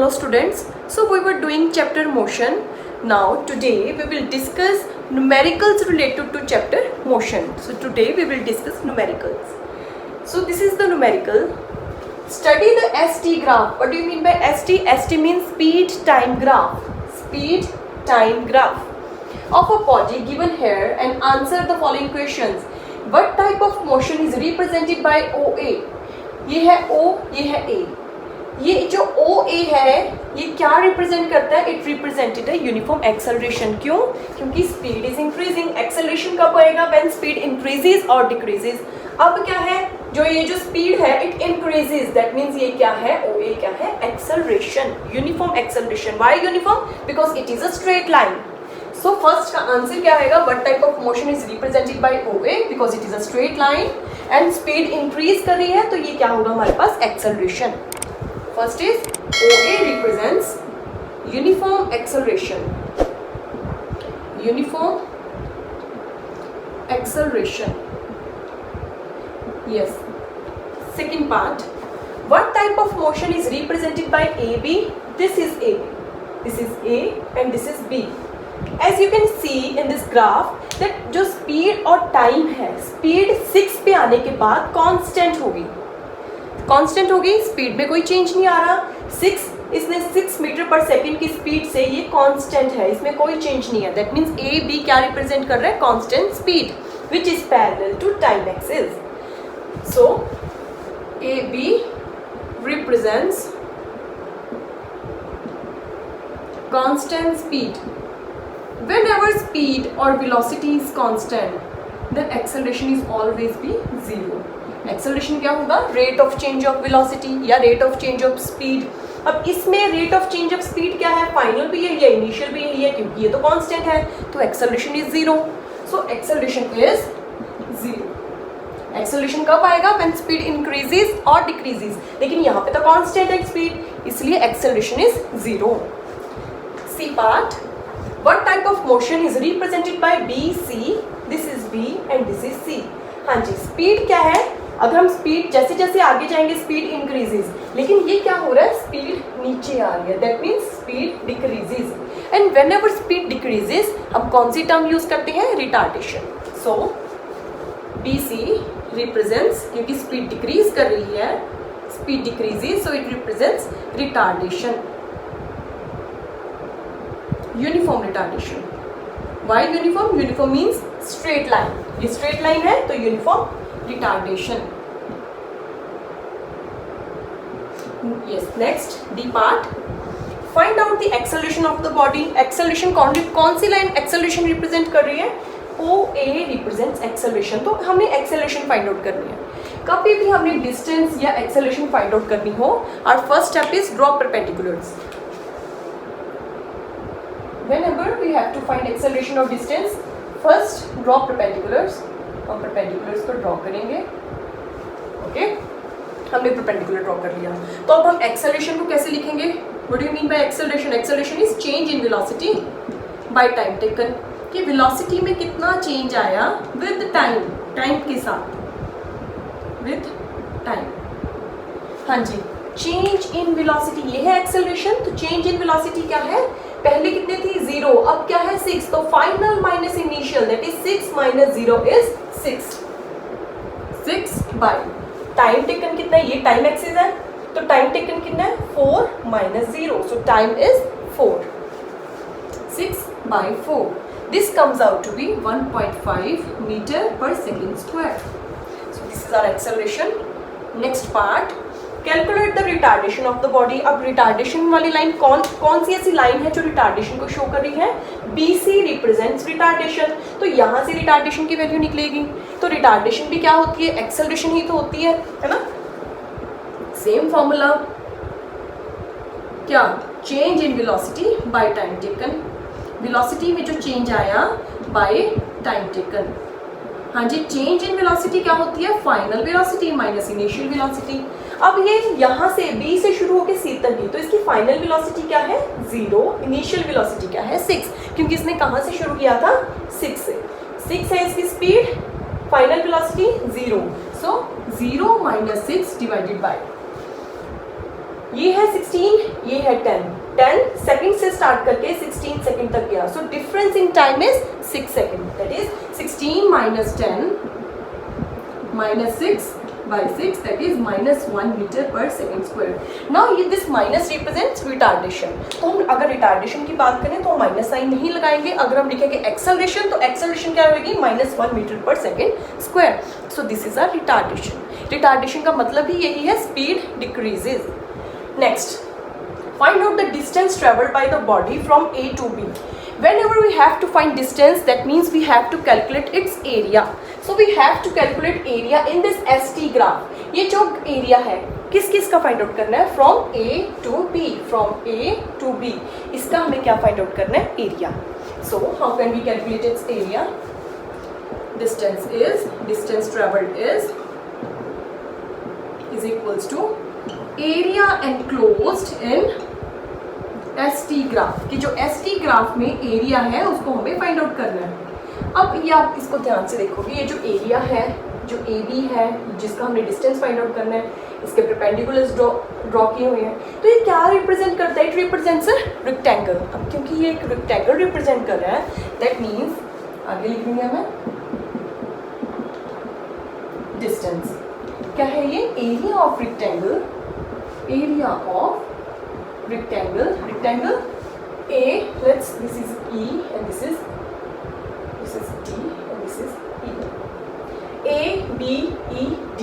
Hello students, so we were doing chapter motion. Now today we will discuss numericals related to chapter motion. So today we will discuss numericals. So this is the numerical. Study the ST graph. What do you mean by ST? ST means speed time graph. Speed time graph of a body given here and answer the following questions. What type of motion is represented by OA? ये है O, ये है A. ये जो OA है ये क्या represent करता है? इट रिप्रेजेंटेड है यूनिफॉर्म एक्सेलरेशन. क्यों? क्योंकि स्पीड इज इंक्रीजिंग. एक्सेलरेशन कब आएगा? व्हेन स्पीड इंक्रीजेस और डिक्रीजेस. अब क्या है? जो ये जो स्पीड है इट इंक्रीजेस, दैट मींस ये क्या है? OA क्या है? Acceleration, uniform acceleration. Why uniform? Because it is a straight line. So first का आंसर क्या आएगा? What type of motion is represented bye OA? Because it is a straight line and speed increase कर रही है, तो ये क्या होगा हमारे पास? Acceleration. First is OA represents uniform acceleration. Uniform acceleration. Yes. Second part. What type of motion is represented by AB? This is A. This is A and this is B. As you can see in this graph that जो speed और time है, speed 6 पे आने के बाद constant होगी. Constant होगी, speed में कोई चेंज नहीं आ रहा. 6 इसने 6 मीटर पर सेकेंड की स्पीड से ये कांस्टेंट है, इसमें कोई चेंज नहीं है. दैट मींस ए बी क्या रिप्रेजेंट कर रहा है? Constant speed which is parallel to time axis. So A B represents constant speed. whenever speed or velocity is constant then acceleration is always be zero. Acceleration क्या होगा? Rate of change of velocity या rate of change of speed. अब इसमें rate of change of speed क्या है? Final भी है या इनिशियल भी है, क्योंकि ये तो कांस्टेंट है, तो acceleration is zero. So acceleration is zero. Acceleration कब आएगा? व्हेन स्पीड इंक्रीजेस और डिक्रीजेस. लेकिन यहाँ पे तो कांस्टेंट है स्पीड, इसलिए acceleration is zero. C part. What type of motion is represented by B C? This is B and this is C. हाँ जी, स्पीड क्या है? अगर हम स्पीड जैसे जैसे आगे जाएंगे स्पीड इंक्रीजेस, लेकिन ये क्या हो रहा है? स्पीड नीचे आ रही है, that means speed decreases. And whenever speed decreases, अब कौन सी टर्म यूज करते हैं? Retardation. So B C represents, क्योंकि स्पीड डिक्रीज कर रही है, speed decreases, so it represents retardation, uniform retardation. Why uniform? Uniform means straight line. ये स्ट्रेट लाइन है तो uniform retardation. Yes. Next D part. Find out the acceleration of the body. Acceleration कौन सी line acceleration represent कर रही है? OA represents acceleration. तो हमें एक्सेलरेशन फाइंड आउट करनी है. कभी भी हमने डिस्टेंस या एक्सेलरेशन फाइंड आउट करनी हो, our first step is draw perpendiculars. Whenever we have to find acceleration of distance, first draw perpendiculars. हम perpendiculars को draw करेंगे. ओके, हमने perpendicular draw कर लिया. तो अब हम acceleration को कैसे लिखेंगे? What do you mean by acceleration? Acceleration is change in velocity by time taken. कि velocity में कितना change आया with time, time के साथ, with time. हाँ जी, change in velocity ये है acceleration. तो change in velocity क्या है? पहले कितने थी? 0. अब क्या है? 6. तो final minus initial, that is 6 minus 0 is 6. 6 bye time taken कितना है? ये टाइम एक्सिस है, तो टाइम टेकन कितना है? 4 minus 0, so time is 4. 6 by 4. This comes out to be 1.5 metre per second square. So this is our acceleration. Next part. Calculate the retardation of the body. अब retardation वाली line कौन सी ऐसी line है जो retardation को show कर रही है? BC represents retardation. तो यहाँ से रिटार्डेशन की वैल्यू निकलेगी. तो रिटार्डेशन भी क्या होती है? एक्सेलरेशन ही तो होती है ना? Same formula. क्या? Change in velocity by time taken. Velocity में जो चेंज आया बाय टाइम टेकन. हाँ जी, चेंज इन वेलोसिटी क्या होती है? Final velocity minus initial velocity. अब ये यहाँ से B से शुरू होकर C तक गई, तो इसकी फाइनल वेलोसिटी क्या है? 0. इनिशियल वेलोसिटी क्या है? 6, क्योंकि इसने कहाँ से शुरू किया था? 6 से. 6 है इसकी speed, final velocity 0. So 0 minus 6 divided by ये है 16, ये है 10. 10 सेकंड से स्टार्ट करके 16 सेकंड तक गया. So difference in time is 6 second. That is 16 minus 10 minus 6 by 6, that is minus 1 meter per second square. Now this minus represents retardation. तो हम अगर रिटार्डेशन की बात करें तो माइनस साइन नहीं लगाएंगे. अगर हम लिखेंगे एक्सेलरेशन तो एक्सेलरेशन क्या होगी, minus 1 metre per second square. So this is a retardation. Retardation का मतलब ही यही है, speed decreases. Next, find out the distance traveled by the body from A to B. Whenever we have to find distance, that means we have to calculate its area. So we have to calculate area in this ST graph. ये जो area है किस किस का find out करना है, from A to B, from A to B. इसका हमें क्या फाइंड आउट करना है, area. So how can we calculate its area? Distance traveled is equals to area enclosed in ST graph. कि जो ST ग्राफ में एरिया है उसको हमें फाइंड आउट करना है. अब ये आप इसको ध्यान से देखोगे, ये जो एरिया है, जो AB है, जिसका हमने डिस्टेंस फाइंड आउट करना है, इसके परपेंडिकुलर्स ड्रॉ किए हुए हैं. तो ये क्या रिप्रेजेंट करता है, इट रिप्रेजेंट्स अ रेक्टेंगल. अब क्योंकि ये एक रेक्टेंगल रिप्रेजेंट कर रहा है, दैट मीन्स आगे लिख देंगे हमें डिस्टेंस. क्या है ये, area of rectangle, area of rectangle A, this is E and this is D and this is E. A B E D,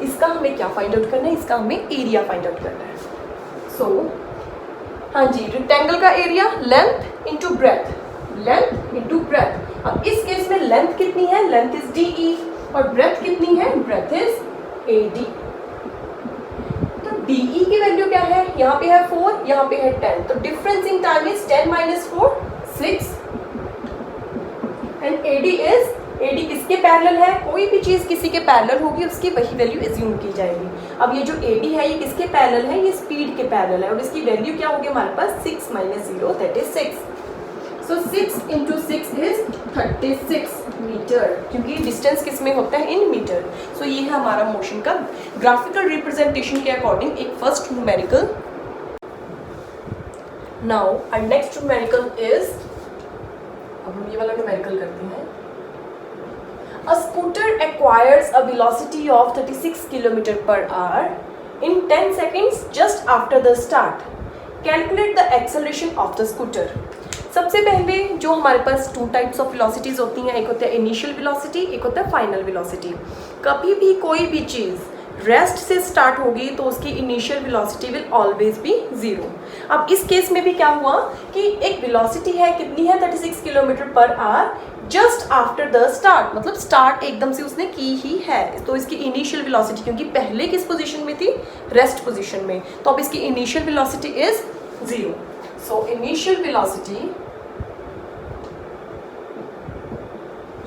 इसका हमें क्या फाइंड आउट करना है, इसका हमें एरिया फाइंड आउट करना है. सो हाँ जी, रेक्टेंगल का एरिया लेंथ इंटू ब्रेथ. अब इस केस में लेंथ कितनी है, लेंथ इज DE, और ब्रेथ कितनी है, ब्रेथ इज AD. तो DE की वैल्यू क्या है, यहाँ पे है 4, यहाँ पे है 10. तो difference in time is 10 minus 4, 6. And AD किसके पैरेलल है, कोई भी चीज़ किसी के पैरेलल होगी उसकी वही वैल्यू एज्यूम की जाएगी. अब ये जो AD है ये किसके पैरेलल है, ये स्पीड के पैरेलल है, और इसकी वैल्यू क्या होगी हमारे पास, 6 minus 0, that is 6. So 6 into 6 is 36 metre, क्योंकि डिस्टेंस किस में होता है, इन मीटर. सो ये है हमारा मोशन का ग्राफिकल रिप्रेजेंटेशन के अकॉर्डिंग एक first numerical. Now our next numerical is, अब हम ये वाला न्यूमेरिकल करते हैं. A scooter acquires a velocity of 36 kilometre per hour in 10 seconds just after the start. Calculate the acceleration of the scooter. सबसे पहले जो हमारे पास 2 टाइप्स ऑफ वेलोसिटीज़ होती हैं, एक होता है इनिशियल वेलोसिटी, एक होता है फाइनल वेलोसिटी. कभी भी कोई भी चीज़ रेस्ट से स्टार्ट होगी तो उसकी initial velocity will always be 0. अब इस केस में भी क्या हुआ कि एक वेलोसिटी है, कितनी है, 36 kilometre per our just after the start, मतलब स्टार्ट एकदम से उसने की ही है, तो इसकी इनिशियल वेलोसिटी, क्योंकि पहले किस पोजीशन में थी, रेस्ट पोजीशन में, तो अब इसकी initial velocity is 0. So initial velocity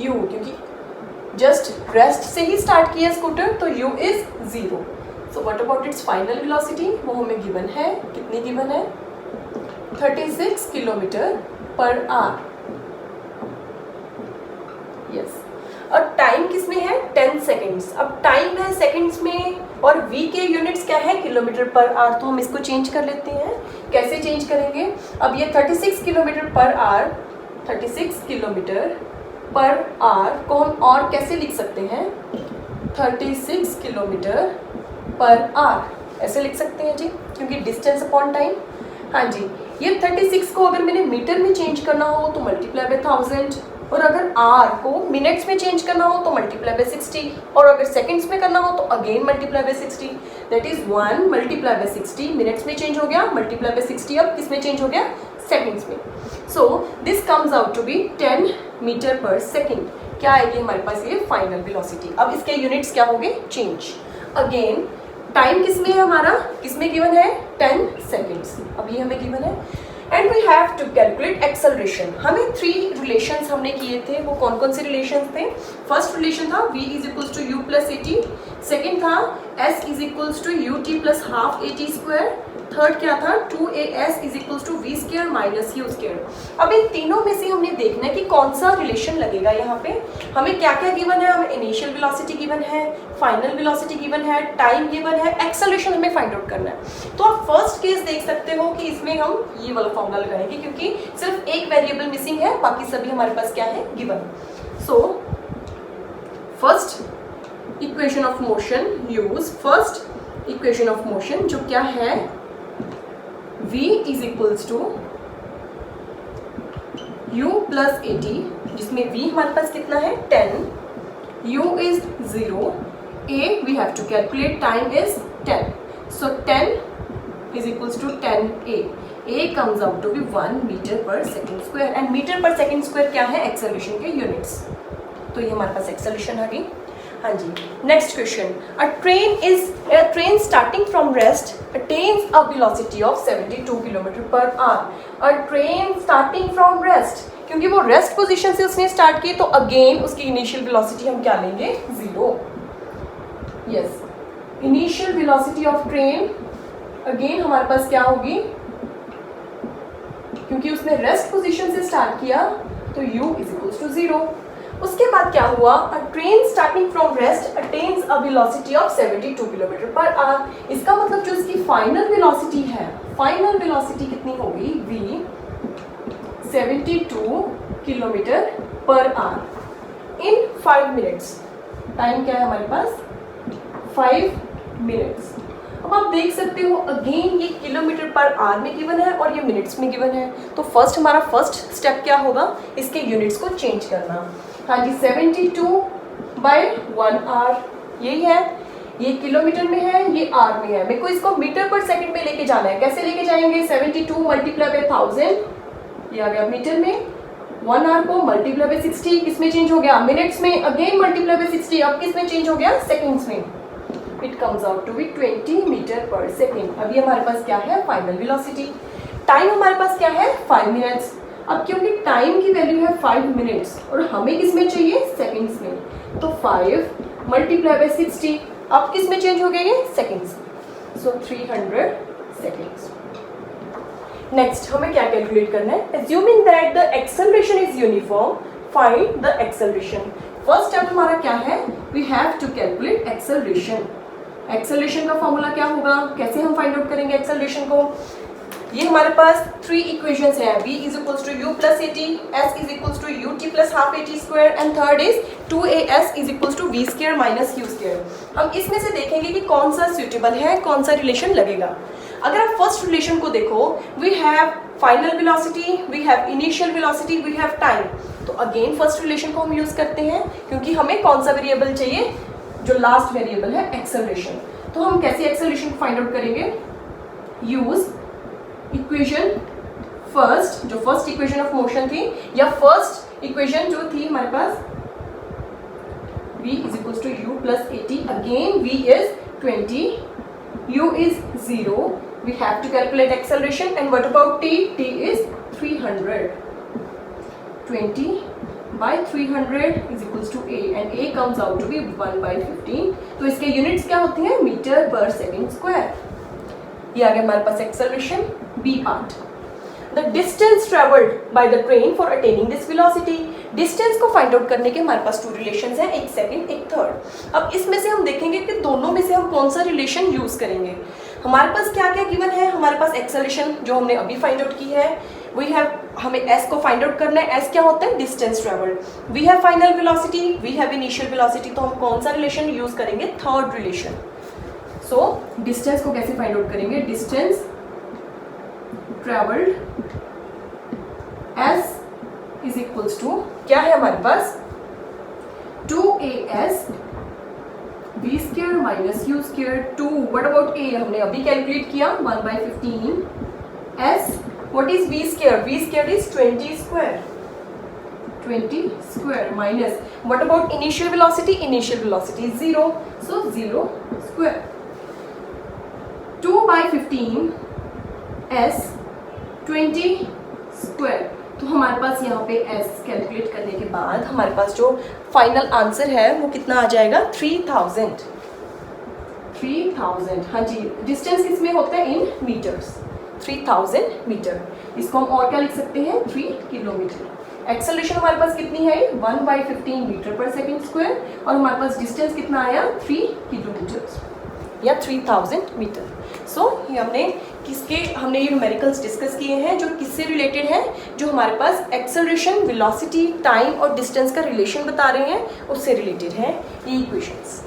u, क्योंकि जस्ट रेस्ट से ही स्टार्ट किया स्कूटर, तो u is 0. So what about it's final velocity, वो हमें गिवन है, कितनी गिवन है, 36 किलोमीटर पर आवर. यस. और टाइम किस में है, 10 सेकेंड्स. अब टाइम है सेकेंड्स में और v के यूनिट्स क्या है, किलोमीटर पर आवर. तो हम इसको चेंज कर लेते हैं. कैसे चेंज करेंगे, अब ये 36 kilometre per our, 36 kilometre per our को हम और कैसे लिख सकते हैं, 36 किलोमीटर पर आवर ऐसे लिख सकते हैं जी, क्योंकि डिस्टेंस अपॉन टाइम. हाँ जी, ये 36 को अगर मैंने मीटर में चेंज करना हो तो मल्टीप्लाई बाय 1000, और अगर आर को मिनट्स में चेंज करना हो तो मल्टीप्लाई बाय 60, और अगर सेकंड्स में करना हो तो again multiply by 60. That is 1 multiply by 60, minutes में चेंज हो गया, मल्टीप्लाई बाय 60 अब किस में चेंज हो गया, सेकंड्स में. So this comes out to be 10 metre per second. क्या आएगी हमारे पास, ये फाइनल वेलोसिटी. अब इसके यूनिट्स क्या होंगे, चेंज. अगेन टाइम किस में है हमारा, किस में गिवन है, 10 सेकेंड्स. अब ये हमें गिवन है. And we have to calculate acceleration. हमें 3 रिलेशंस हमने किए थे, वो कौन कौन से रिलेशंस थे. फर्स्ट रिलेशन था v is equals to u plus at. Second था s is equals to ut plus half at square. Third क्या था, 2as is equals to v square minus u square. अब इन तीनों में से हमने देखना है कि कौन सा रिलेशन लगेगा. यहाँ पे हमें क्या क्या गिवन है, हमें इनिशियल वेलोसिटी गिवन है, फाइनल वेलोसिटी गिवन है, टाइम गिवन है, एक्सेलरेशन हमें फाइंड आउट करना है। तो आप फर्स्ट केस देख सकते हो कि इसमें हम ये वाला फॉर्मूला लगाएंगे क्योंकि सिर्फ एक वेरिएबल मिसिंग है, बाकी सभी हमारे पास क्या है, given. So first equation of motion use, first equation of motion जो क्या है, v is equals to u plus 80, जिसमें v हमारे पास कितना है 10, u is 0, a we have to calculate, time is 10, so 10 is equals to 10a, a comes out to be 1 meter per second square, and meter per second square क्या है, acceleration के units. तो ये हमारे पास एक्सेलरेशन आ गई। हाँ जी, next question, a train starting from rest attains a velocity of 72 kilometre per hour. A train starting from rest, क्योंकि वो रेस्ट पोजीशन से उसने स्टार्ट की तो अगेन उसकी इनिशियल वेलोसिटी हम क्या लेंगे, 0। Yes, initial velocity of train again हमारे पास क्या होगी, क्योंकि उसने रेस्ट पोजीशन से स्टार्ट किया तो u इज इक्वल्स टू 0। उसके बाद क्या हुआ, अ train starting from rest attains a velocity of 72 kilometre per our. इसका मतलब जो इसकी फाइनल वेलोसिटी है, फाइनल वेलोसिटी कितनी होगी, v 72 किलोमीटर पर आवर इन 5 मिनट्स। टाइम क्या है हमारे पास, 5 मिनट्स। अब आप देख सकते हो अगेन ये किलोमीटर पर आवर में गिवन है और ये मिनट्स में गिवन है। तो फर्स्ट हमारा फर्स्ट स्टेप क्या होगा, इसके यूनिट्स को चेंज करना। हाँ जी, 72/1 आवर यही है, ये किलोमीटर में है, ये आर में है। मेरे को इसको मीटर पर सेकंड में लेके जाना है। कैसे लेके जाएंगे, 72 मल्टीप्लाई बाय 1000, ये आ गया मीटर में। 1 आवर को मल्टीप्लाई बाय 60, किसमें चेंज हो गया, मिनट्स में। अगेन मल्टीप्लाई बाय 60, अब किसमें चेंज हो गया, सेकंड्स में। It comes out to be 20 metre per second. अभी हमारे पास क्या है, फाइनल वेलोसिटी। टाइम हमारे पास क्या है, 5 मिनट्स। अब क्योंकि टाइम की वैल्यू है 5 मिनट्स और हमें किसमें चाहिए, सेकंड्स में, तो 5 मल्टीप्लाई बाय 60, अब किसमें चेंज हो गया, ये सेकंड्स। सो 300 सेकंड्स। नेक्स्ट हमें क्या कैलकुलेट करना है, assuming that the acceleration is uniform, find the acceleration. First step हमारा क्या है, we have to calculate acceleration. Acceleration का फॉर्मूला क्या होगा, कैसे हम फाइंड आउट करेंगे एक्सेलरेशन को। ये हमारे पास 3 इक्वेशंस हैं, v is equals to u plus 80, s is equals to ut plus half 80 square, and third is 2as is equals to v square minus u square. हम इसमें से देखेंगे कि कौन सा सुटेबल है, कौन सा रिलेशन लगेगा। अगर आप फर्स्ट रिलेशन को देखो, we have final velocity, we have initial velocity, we have time. तो अगेन फर्स्ट रिलेशन को हम यूज करते हैं क्योंकि हमें कौन सा वेरिएबल चाहिए, जो लास्ट वेरिएबल है एक्सेलरेशन। तो हम कैसे एक्सेलरेशन को फाइंड आउट करेंगे, यूज इक्वेशन फर्स्ट, जो फर्स्ट इक्वेशन ऑफ मोशन थी, या फर्स्ट इक्वेशन जो थी हमारे पास, v is equals to u plus 80, again v is 20, u is 0, we have to calculate acceleration, and what about t, t is 300, 20 by 300 is equals to a, and a comes out to be 1/15। तो इसके units क्या होती हैं, metre per second square. ये आ गया हमारे पास acceleration. B part, the distance travelled by the train for attaining this velocity. Distance को फाइंड आउट करने के हमारे पास 2 रिलेशंस हैं, एक सेकंड एक थर्ड। अब इसमें से हम देखेंगे कि दोनों में से हम कौन सा रिलेशन यूज करेंगे। हमारे पास क्या क्या गिवन है, हमारे पास एक्सेलरेशन जो हमने अभी फाइंड आउट की है, वी हैव, हमें s को फाइंड आउट करना है। s क्या होता है, distance travelled. We have final velocity, we have initial velocity. तो हम कौन सा रिलेशन यूज करेंगे, थर्ड रिलेशन। सो डिस्टेंस को कैसे फाइंड आउट करेंगे, distance travelled s is equals to क्या है हमारे पास, 2as v square minus u square. 2 what about a, हमने अभी कैलकुलेट किया, 1/15 s। What is v square, v square is 20 square, 20 square minus what about initial velocity, initial velocity 0, so 0 square. 2/15 s 20 square. तो हमारे पास यहाँ पे s calculate करने के बाद हमारे पास जो फाइनल आंसर है वो कितना आ जाएगा, 3000। हाँ जी, डिस्टेंस इसमें होता है इन मीटर्स। 3000 मीटर। इसको हम और क्या लिख सकते हैं 3 किलोमीटर। एक्सेलरेशन हमारे पास कितनी है 1/15 मीटर पर सेकेंड स्क्वायर और हमारे पास डिस्टेंस कितना आया 3 किलोमीटर या 3000 मीटर। सो ये हमने ये न्यूमेरिकल्स डिस्कस किए हैं जो किससे रिलेटेड है, जो हमारे पास एक्सेलरेशन, वेलोसिटी, टाइम और डिस्टेंस का रिलेशन बता रहे हैं, उससे रिलेटेड है ये इक्वेशंस।